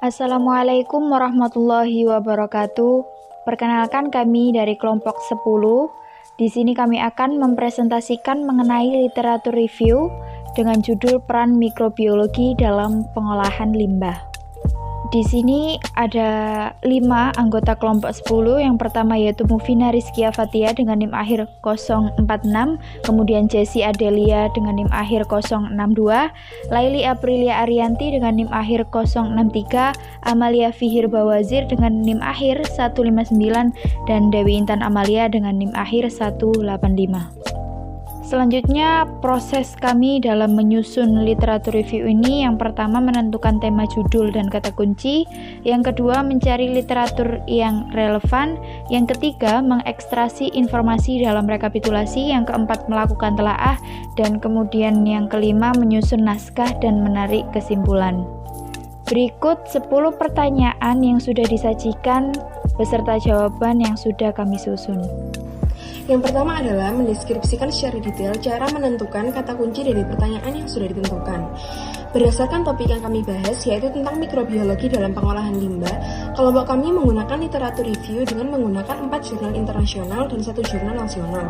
Assalamualaikum warahmatullahi wabarakatuh. Perkenalkan kami dari kelompok 10. Di sini kami akan mempresentasikan mengenai literatur review dengan judul Peran Mikrobiologi dalam Pengolahan Limbah. Di sini ada 5 anggota kelompok 10. Yang pertama yaitu Mufina Rizkia Fatia dengan NIM akhir 046, kemudian Jessi Adelia dengan NIM akhir 062, Laili Aprilia Arianti dengan NIM akhir 063, Amalia Fihir Bawazir dengan NIM akhir 159, dan Dewi Intan Amalia dengan NIM akhir 185. Selanjutnya, proses kami dalam menyusun literatur review ini yang pertama menentukan tema judul dan kata kunci, yang kedua mencari literatur yang relevan, yang ketiga mengekstraksi informasi dalam rekapitulasi, yang keempat melakukan telaah, dan kemudian yang kelima menyusun naskah dan menarik kesimpulan. Berikut 10 pertanyaan yang sudah disajikan beserta jawaban yang sudah kami susun. Yang pertama adalah mendeskripsikan secara detail cara menentukan kata kunci dari pertanyaan yang sudah ditentukan. Berdasarkan topik yang kami bahas, yaitu tentang mikrobiologi dalam pengolahan limbah, kelompok kami menggunakan literatur review dengan menggunakan 4 jurnal internasional dan 1 jurnal nasional.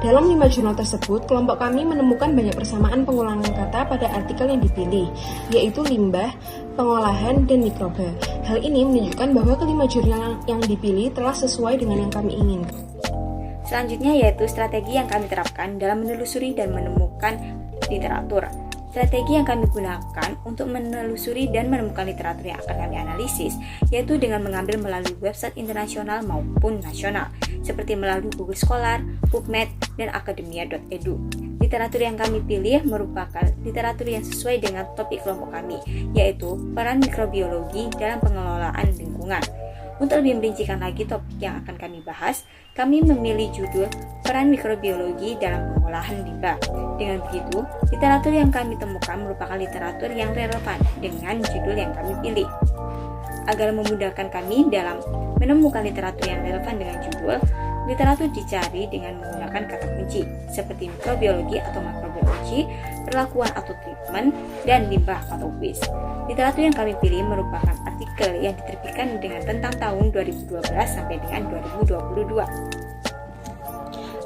Dalam 5 jurnal tersebut, kelompok kami menemukan banyak persamaan pengulangan kata pada artikel yang dipilih, yaitu limbah, pengolahan, dan mikroba. Hal ini menunjukkan bahwa kelima jurnal yang dipilih telah sesuai dengan yang kami inginkan. Selanjutnya yaitu strategi yang kami terapkan dalam menelusuri dan menemukan literatur. Strategi yang kami gunakan untuk menelusuri dan menemukan literatur yang akan kami analisis yaitu dengan mengambil melalui website internasional maupun nasional, seperti melalui Google Scholar, PubMed, dan academia.edu. Literatur yang kami pilih merupakan literatur yang sesuai dengan topik kelompok kami, yaitu peran mikrobiologi dalam pengelolaan lingkungan. Untuk lebih merincikan lagi topik yang akan kami bahas, kami memilih judul Peran Mikrobiologi dalam Pengolahan Limbah. Dengan begitu, literatur yang kami temukan merupakan literatur yang relevan dengan judul yang kami pilih. Agar memudahkan kami dalam menemukan literatur yang relevan dengan judul, literatur dicari dengan menggunakan kata kunci seperti mikrobiologi atau makrobiologi, perlakuan atau treatment, dan limbah atau waste. Literatur yang kami pilih merupakan artikel yang diterbitkan dengan rentang tahun 2012 sampai dengan 2022.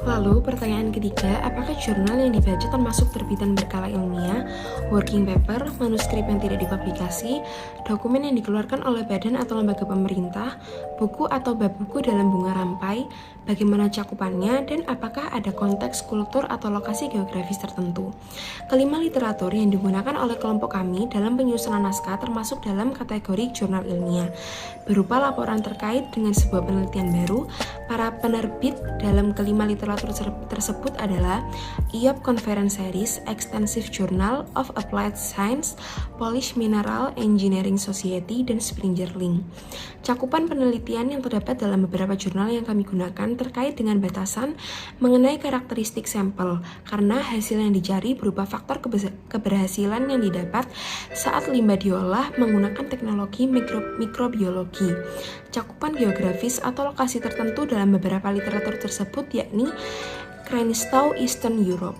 Lalu, pertanyaan ketiga, apakah jurnal yang dibaca termasuk terbitan berkala ilmiah, working paper, manuskrip yang tidak dipublikasi, dokumen yang dikeluarkan oleh badan atau lembaga pemerintah, buku atau bab buku dalam bunga rampai, bagaimana cakupannya, dan apakah ada konteks, kultur, atau lokasi geografis tertentu. Kelima literatur yang digunakan oleh kelompok kami dalam penyusunan naskah termasuk dalam kategori jurnal ilmiah, berupa laporan terkait dengan sebuah penelitian baru. Para penerbit dalam kelima literatur tersebut adalah IOP Conference Series, Extensive Journal of Applied Science, Polish Mineral Engineering Society, dan Springer Link. Cakupan penelitian yang terdapat dalam beberapa jurnal yang kami gunakan terkait dengan batasan mengenai karakteristik sampel, karena hasil yang dicari berupa faktor keberhasilan yang didapat saat limbah diolah menggunakan teknologi mikrobiologi. Cakupan geografis atau lokasi tertentu dalam beberapa literatur tersebut yakni Krainstou, Eastern Europe.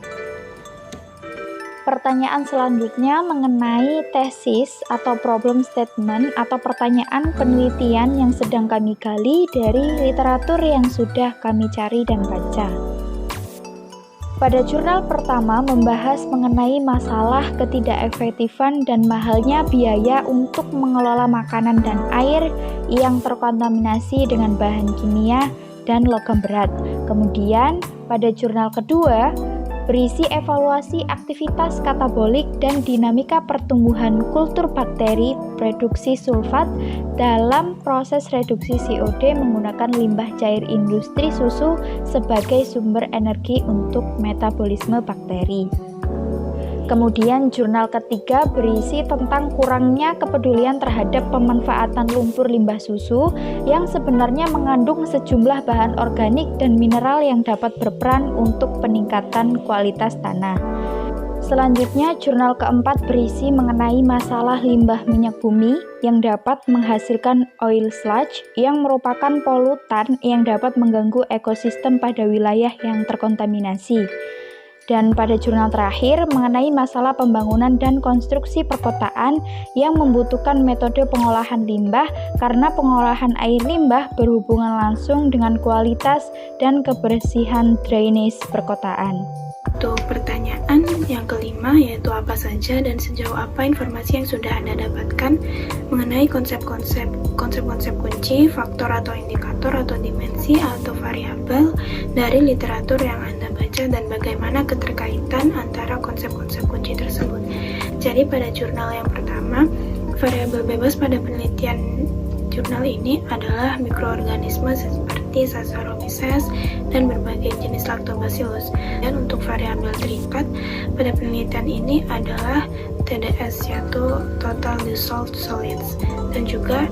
Pertanyaan selanjutnya mengenai tesis atau problem statement atau pertanyaan penelitian yang sedang kami gali dari literatur yang sudah kami cari dan baca. Pada jurnal pertama membahas mengenai masalah ketidakefektifan dan mahalnya biaya untuk mengelola makanan dan air yang terkontaminasi dengan bahan kimia dan logam berat. Kemudian pada jurnal kedua berisi evaluasi aktivitas katabolik dan dinamika pertumbuhan kultur bakteri reduksi sulfat dalam proses reduksi CO2 menggunakan limbah cair industri susu sebagai sumber energi untuk metabolisme bakteri. Kemudian jurnal ketiga berisi tentang kurangnya kepedulian terhadap pemanfaatan lumpur limbah susu yang sebenarnya mengandung sejumlah bahan organik dan mineral yang dapat berperan untuk peningkatan kualitas tanah. Selanjutnya, jurnal keempat berisi mengenai masalah limbah minyak bumi yang dapat menghasilkan oil sludge yang merupakan polutan yang dapat mengganggu ekosistem pada wilayah yang terkontaminasi. Dan pada jurnal terakhir mengenai masalah pembangunan dan konstruksi perkotaan yang membutuhkan metode pengolahan limbah karena pengolahan air limbah berhubungan langsung dengan kualitas dan kebersihan drainase perkotaan. Untuk pertanyaan yang kelima, yaitu apa saja dan sejauh apa informasi yang sudah Anda dapatkan mengenai konsep-konsep kunci, faktor atau indikator atau dimensi atau variabel dari literatur yang Anda baca dan bagaimana keterkaitan antara konsep-konsep kunci tersebut. Jadi pada jurnal yang pertama, variabel bebas pada penelitian jurnal ini adalah mikroorganisme seperti Saccharomyces dan berbagai jenis Lactobacillus. Dan untuk variabel terikat pada penelitian ini adalah TDS, yaitu Total Dissolved Solids, dan juga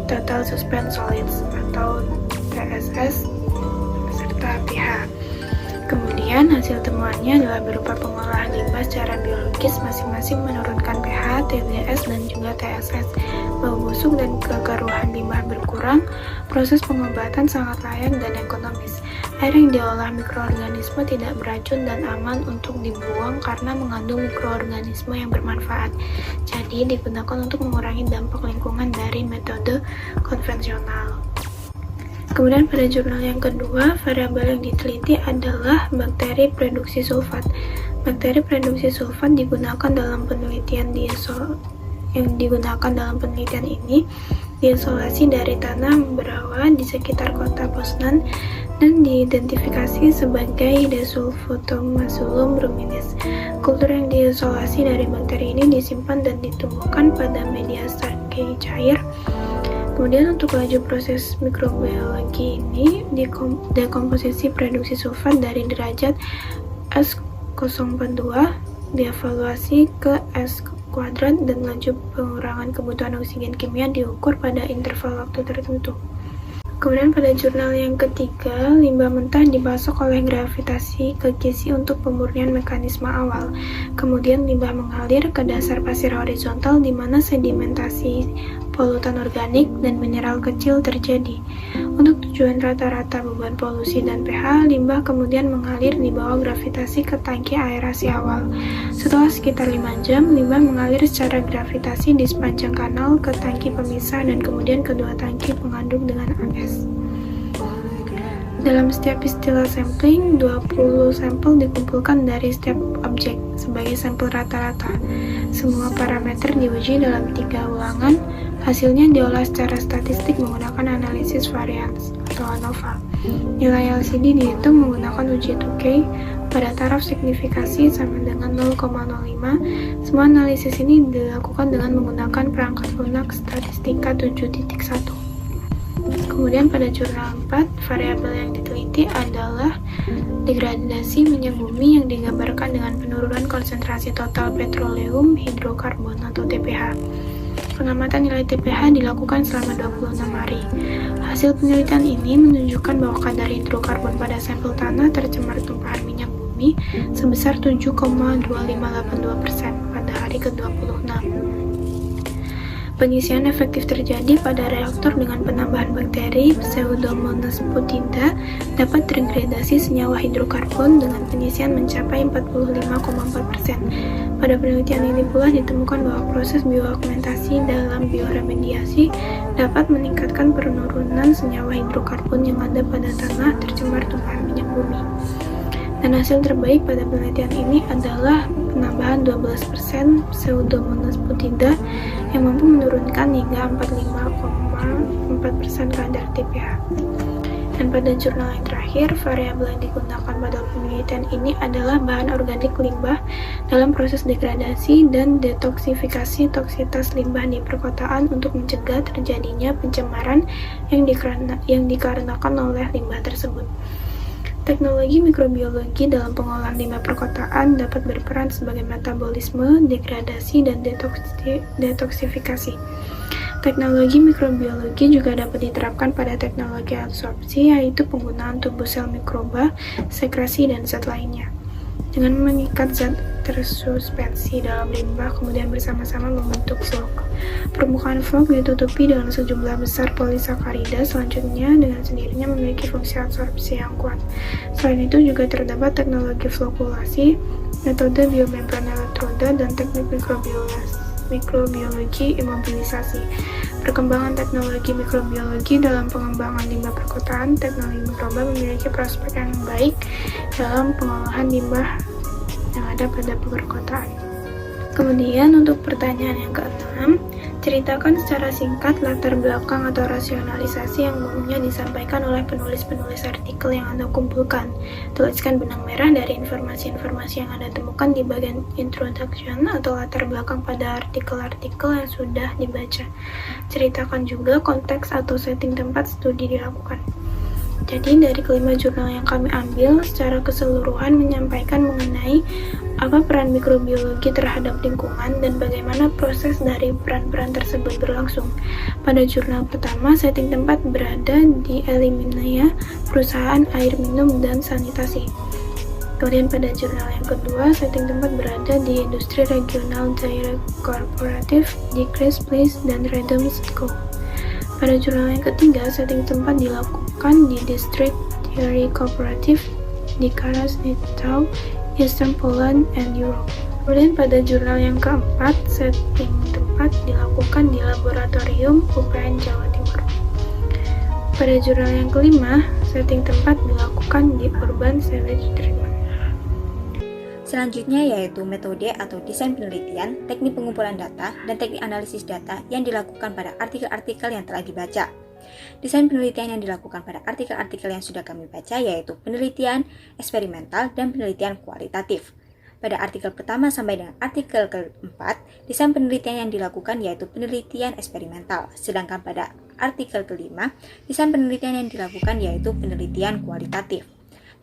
Total Suspended Solids atau TSS serta pH. Kemudian hasil temuannya adalah berupa pengolahan limbah secara biologis masing-masing menurunkan pH, TDS, dan juga TSS. Bau busuk dan kekeruhan limbah berkurang, proses pengobatan sangat layak dan ekonomis. Air yang diolah mikroorganisme tidak beracun dan aman untuk dibuang karena mengandung mikroorganisme yang bermanfaat. Jadi digunakan untuk mengurangi dampak lingkungan dari metode konvensional. Kemudian pada jurnal yang kedua, variabel yang diteliti adalah bakteri produksi sulfat. Bakteri produksi sulfat digunakan dalam penelitian ini diisolasi dari tanah berawa di sekitar kota Poznan dan diidentifikasi sebagai Desulfotomasulum ruminis. Kultur yang diisolasi dari bakteri ini disimpan dan ditumbuhkan pada media starkey cair. Kemudian untuk laju proses mikrobiologi ini, dekomposisi produksi sulfat dari derajat S042 dievaluasi ke S kuadrat dan laju pengurangan kebutuhan oksigen kimia diukur pada interval waktu tertentu. Kemudian pada jurnal yang ketiga, limbah mentah dipasok oleh gravitasi ke kisi untuk pemurnian mekanisme awal. Kemudian limbah mengalir ke dasar pasir horizontal di mana sedimentasi polutan organik dan mineral kecil terjadi. Untuk tujuan rata-rata beban polusi dan pH, limbah kemudian mengalir di bawah gravitasi ke tangki aerasi awal. Setelah sekitar 5 jam, limbah mengalir secara gravitasi di sepanjang kanal ke tangki pemisah dan kemudian kedua tangki pengandung dengan AS. Dalam setiap istilah sampling, 20 sampel dikumpulkan dari setiap objek sebagai sampel rata-rata. Semua parameter diuji dalam 3 ulangan. Hasilnya diolah secara statistik menggunakan analisis varians atau ANOVA. Nilai LCD dihitung menggunakan uji Tukey pada taraf signifikasi sama dengan 0,05. Semua analisis ini dilakukan dengan menggunakan perangkat lunak statistika 7.1. Kemudian pada jurnal 4, variabel yang diteliti adalah degradasi minyak bumi yang digambarkan dengan penurunan konsentrasi total petroleum hidrokarbon atau TPH. Pengamatan nilai TPH dilakukan selama 26 hari. Hasil penelitian ini menunjukkan bahwa kadar hidrokarbon pada sampel tanah tercemar tumpahan minyak bumi sebesar 7,2582% pada hari ke-26. Pengisian efektif terjadi pada reaktor dengan penambahan bakteri Pseudomonas putida dapat degradasi senyawa hidrokarbon dengan pengisian mencapai 45,4%. Pada penelitian ini pula ditemukan bahwa proses bioaugmentasi dalam bioremediasi dapat meningkatkan penurunan senyawa hidrokarbon yang ada pada tanah tercemar tumpahan minyak bumi. Dan hasil terbaik pada penelitian ini adalah penambahan 12% Pseudomonas putida yang mampu menurunkan hingga 45,4% kadar TPH. Dan pada jurnal yang terakhir, variabel yang digunakan pada penelitian ini adalah bahan organik limbah dalam proses degradasi dan detoksifikasi toksitas limbah di perkotaan untuk mencegah terjadinya pencemaran yang dikarenakan oleh limbah tersebut. Teknologi mikrobiologi dalam pengolahan limbah perkotaan dapat berperan sebagai metabolisme, degradasi, dan detoksifikasi. Teknologi mikrobiologi juga dapat diterapkan pada teknologi absorpsi, yaitu penggunaan tubuh sel mikroba, sekresi, dan zat lainnya. Dengan mengikat zat tersuspensi dalam limbah, kemudian bersama-sama membentuk vlog. Permukaan vlog ditutupi dengan sejumlah besar polisakarida, selanjutnya dengan sendirinya memiliki fungsi absorpsi yang kuat. Selain itu juga terdapat teknologi flokulasi, metode biomembran elektroda, dan teknik mikrobiologi imobilisasi. Perkembangan teknologi mikrobiologi dalam pengembangan limbah perkotaan, teknologi mikroba memiliki prospek yang baik dalam pengolahan limbah yang ada pada perkotaan. Kemudian untuk pertanyaan yang ke-6, ceritakan secara singkat latar belakang atau rasionalisasi yang umumnya disampaikan oleh penulis-penulis artikel yang Anda kumpulkan. Tuliskan benang merah dari informasi-informasi yang Anda temukan di bagian introduction atau latar belakang pada artikel-artikel yang sudah dibaca. Ceritakan juga konteks atau setting tempat studi dilakukan. Jadi dari kelima jurnal yang kami ambil secara keseluruhan menyampaikan mengenai apa peran mikrobiologi terhadap lingkungan dan bagaimana proses dari peran-peran tersebut berlangsung. Pada jurnal pertama, setting tempat berada di Elimina, perusahaan air minum dan sanitasi. Kemudian pada jurnal yang kedua, setting tempat berada di industri regional Direct Cooperative di Chris Place dan Radomsko. Pada jurnal yang ketiga, setting tempat dilakukan di District Dairy Cooperative di Krasnitau, Eastern Poland, and Europe. Kemudian pada jurnal yang keempat, setting tempat dilakukan di Laboratorium UPN Jawa Timur. Pada jurnal yang kelima, setting tempat dilakukan di Urban Sewage Treatment. Selanjutnya yaitu metode atau desain penelitian, teknik pengumpulan data, dan teknik analisis data yang dilakukan pada artikel-artikel yang telah dibaca. Desain penelitian yang dilakukan pada artikel-artikel yang sudah kami baca yaitu penelitian eksperimental dan penelitian kualitatif. Pada artikel pertama sampai dengan artikel keempat, desain penelitian yang dilakukan yaitu penelitian eksperimental. Sedangkan pada artikel kelima, desain penelitian yang dilakukan yaitu penelitian kualitatif.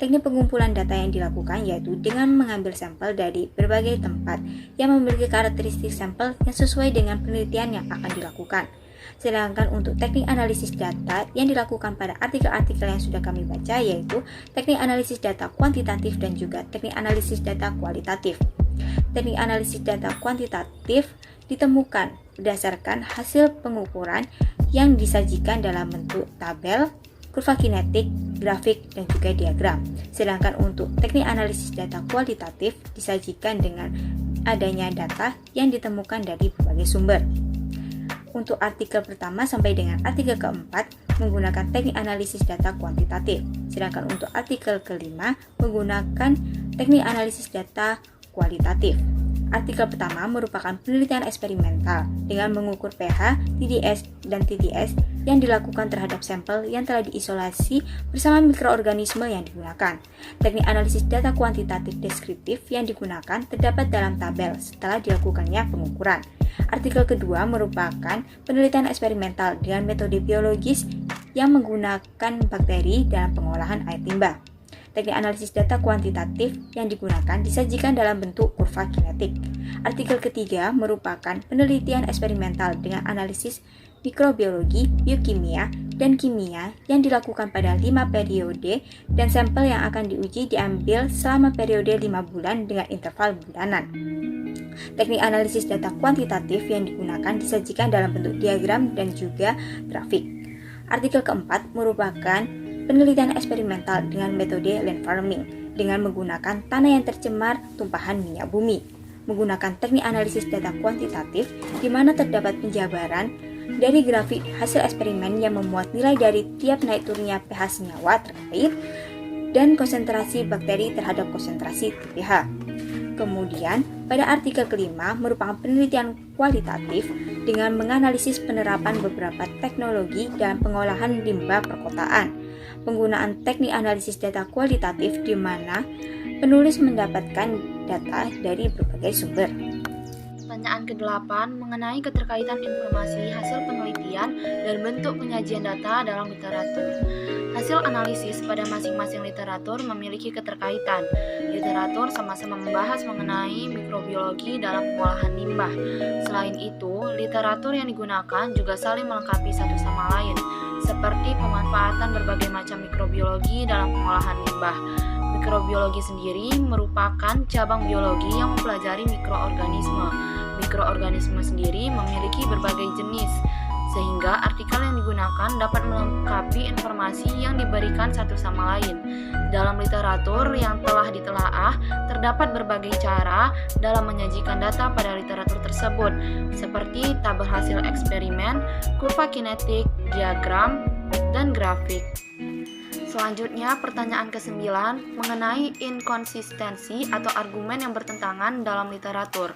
Teknik pengumpulan data yang dilakukan yaitu dengan mengambil sampel dari berbagai tempat yang memiliki karakteristik sampel yang sesuai dengan penelitian yang akan dilakukan. Sedangkan untuk teknik analisis data yang dilakukan pada artikel-artikel yang sudah kami baca yaitu teknik analisis data kuantitatif dan juga teknik analisis data kualitatif. Teknik analisis data kuantitatif ditemukan berdasarkan hasil pengukuran yang disajikan dalam bentuk tabel, kurva kinetik, grafik, dan juga diagram. Sedangkan untuk teknik analisis data kualitatif disajikan dengan adanya data yang ditemukan dari berbagai sumber. Untuk artikel pertama sampai dengan artikel keempat menggunakan teknik analisis data kuantitatif. Sedangkan untuk artikel kelima menggunakan teknik analisis data kualitatif. Artikel pertama merupakan penelitian eksperimental dengan mengukur pH, TDS, dan TTS yang dilakukan terhadap sampel yang telah diisolasi bersama mikroorganisme yang digunakan. Teknik analisis data kuantitatif deskriptif yang digunakan terdapat dalam tabel setelah dilakukannya pengukuran. Artikel kedua merupakan penelitian eksperimental dengan metode biologis yang menggunakan bakteri dalam pengolahan air limbah. Teknik analisis data kuantitatif yang digunakan disajikan dalam bentuk kurva kinetik. Artikel ketiga merupakan penelitian eksperimental dengan analisis mikrobiologi, biokimia, dan kimia yang dilakukan pada 5 periode dan sampel yang akan diuji diambil selama periode 5 bulan dengan interval bulanan. Teknik analisis data kuantitatif yang digunakan disajikan dalam bentuk diagram dan juga grafik. Artikel keempat merupakan penelitian eksperimental dengan metode land farming dengan menggunakan tanah yang tercemar tumpahan minyak bumi. Menggunakan teknik analisis data kuantitatif di mana terdapat penjabaran dari grafik hasil eksperimen yang memuat nilai dari tiap naik turunnya pH senyawa terkait dan konsentrasi bakteri terhadap konsentrasi pH. Kemudian, pada artikel kelima merupakan penelitian kualitatif dengan menganalisis penerapan beberapa teknologi dalam pengolahan limbah perkotaan. Penggunaan teknik analisis data kualitatif di mana penulis mendapatkan data dari berbagai sumber. Pertanyaan ke-8 mengenai keterkaitan informasi hasil penelitian dan bentuk penyajian data dalam literatur. Hasil analisis pada masing-masing literatur memiliki keterkaitan. Literatur sama-sama membahas mengenai mikrobiologi dalam pengolahan limbah. Selain itu, literatur yang digunakan juga saling melengkapi satu sama lain, seperti pemanfaatan berbagai macam mikrobiologi dalam pengolahan limbah. Mikrobiologi sendiri merupakan cabang biologi yang mempelajari mikroorganisme. Mikroorganisme sendiri memiliki berbagai jenis, sehingga artikel yang digunakan dapat melengkapi informasi yang diberikan satu sama lain. Dalam literatur yang telah ditelaah, terdapat berbagai cara dalam menyajikan data pada literatur tersebut, seperti tabel hasil eksperimen, kurva kinetik, diagram, dan grafik. Selanjutnya, pertanyaan ke-9 mengenai inkonsistensi atau argumen yang bertentangan dalam literatur.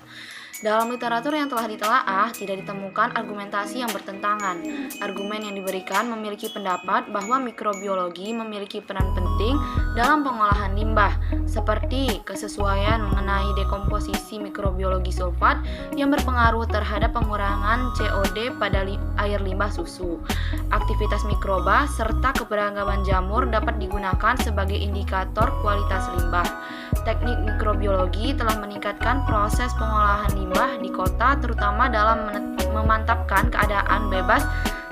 Dalam literatur yang telah ditelaah, tidak ditemukan argumentasi yang bertentangan. Argumen yang diberikan memiliki pendapat bahwa mikrobiologi memiliki peran penting dalam pengolahan limbah, seperti kesesuaian mengenai dekomposisi mikrobiologi sulfat yang berpengaruh terhadap pengurangan COD pada air limbah susu. Aktivitas mikroba serta keberagaman jamur dapat digunakan sebagai indikator kualitas limbah. Teknik mikrobiologi telah meningkatkan proses pengolahan limbah di kota, terutama dalam memantapkan keadaan bebas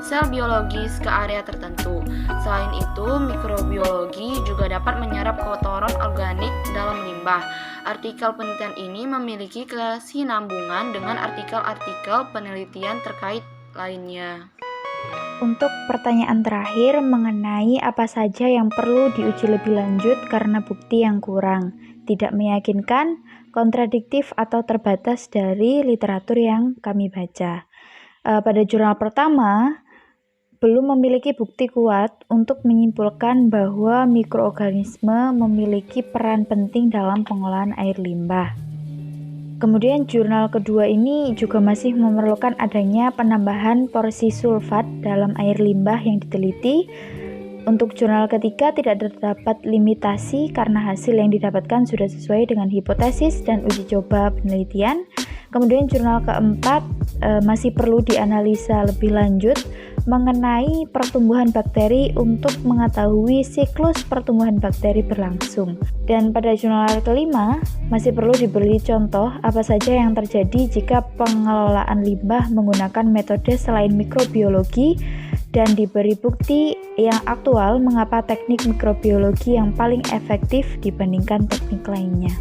sel biologis ke area tertentu. Selain itu, mikrobiologi juga dapat menyerap kotoran organik dalam limbah. Artikel penelitian ini memiliki kesinambungan dengan artikel-artikel penelitian terkait lainnya. Untuk pertanyaan terakhir mengenai apa saja yang perlu diuji lebih lanjut karena bukti yang kurang, tidak meyakinkan, kontradiktif atau terbatas dari literatur yang kami baca. Pada jurnal pertama, belum memiliki bukti kuat untuk menyimpulkan bahwa mikroorganisme memiliki peran penting dalam pengolahan air limbah. Kemudian jurnal kedua ini juga masih memerlukan adanya penambahan porsi sulfat dalam air limbah yang diteliti. Untuk jurnal ketiga tidak terdapat limitasi karena hasil yang didapatkan sudah sesuai dengan hipotesis dan uji coba penelitian. Kemudian jurnal keempat masih perlu dianalisa lebih lanjut mengenai pertumbuhan bakteri untuk mengetahui siklus pertumbuhan bakteri berlangsung. Dan pada jurnal kelima masih perlu diberi contoh apa saja yang terjadi jika pengelolaan limbah menggunakan metode selain mikrobiologi dan diberi bukti yang aktual mengapa teknik mikrobiologi yang paling efektif dibandingkan teknik lainnya.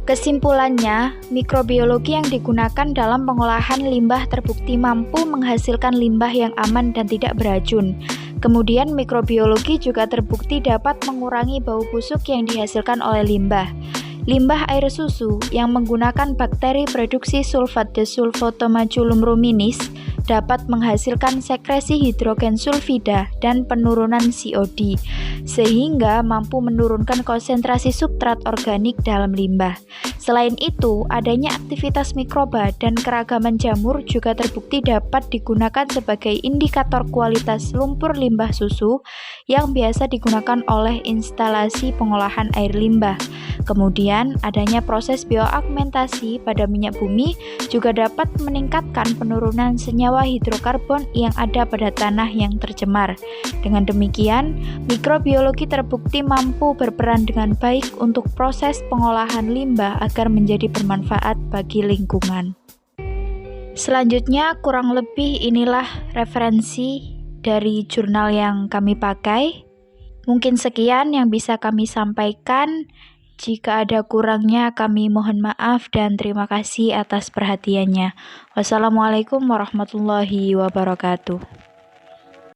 Kesimpulannya, mikrobiologi yang digunakan dalam pengolahan limbah terbukti mampu menghasilkan limbah yang aman dan tidak beracun. Kemudian mikrobiologi juga terbukti dapat mengurangi bau busuk yang dihasilkan oleh limbah. Limbah air susu yang menggunakan bakteri produksi sulfat desulfotomaculum ruminis dapat menghasilkan sekresi hidrogen sulfida dan penurunan COD, sehingga mampu menurunkan konsentrasi substrat organik dalam limbah. Selain itu, adanya aktivitas mikroba dan keragaman jamur juga terbukti dapat digunakan sebagai indikator kualitas lumpur limbah susu yang biasa digunakan oleh instalasi pengolahan air limbah. Kemudian, adanya proses bioagmentasi pada minyak bumi juga dapat meningkatkan penurunan senyawa hidrokarbon yang ada pada tanah yang tercemar. Dengan demikian, mikrobiologi terbukti mampu berperan dengan baik untuk proses pengolahan limbah agar menjadi bermanfaat bagi lingkungan. Selanjutnya, kurang lebih inilah referensi dari jurnal yang kami pakai. Mungkin sekian yang bisa kami sampaikan. Jika ada kurangnya, kami mohon maaf dan terima kasih atas perhatiannya. Wassalamualaikum warahmatullahi wabarakatuh.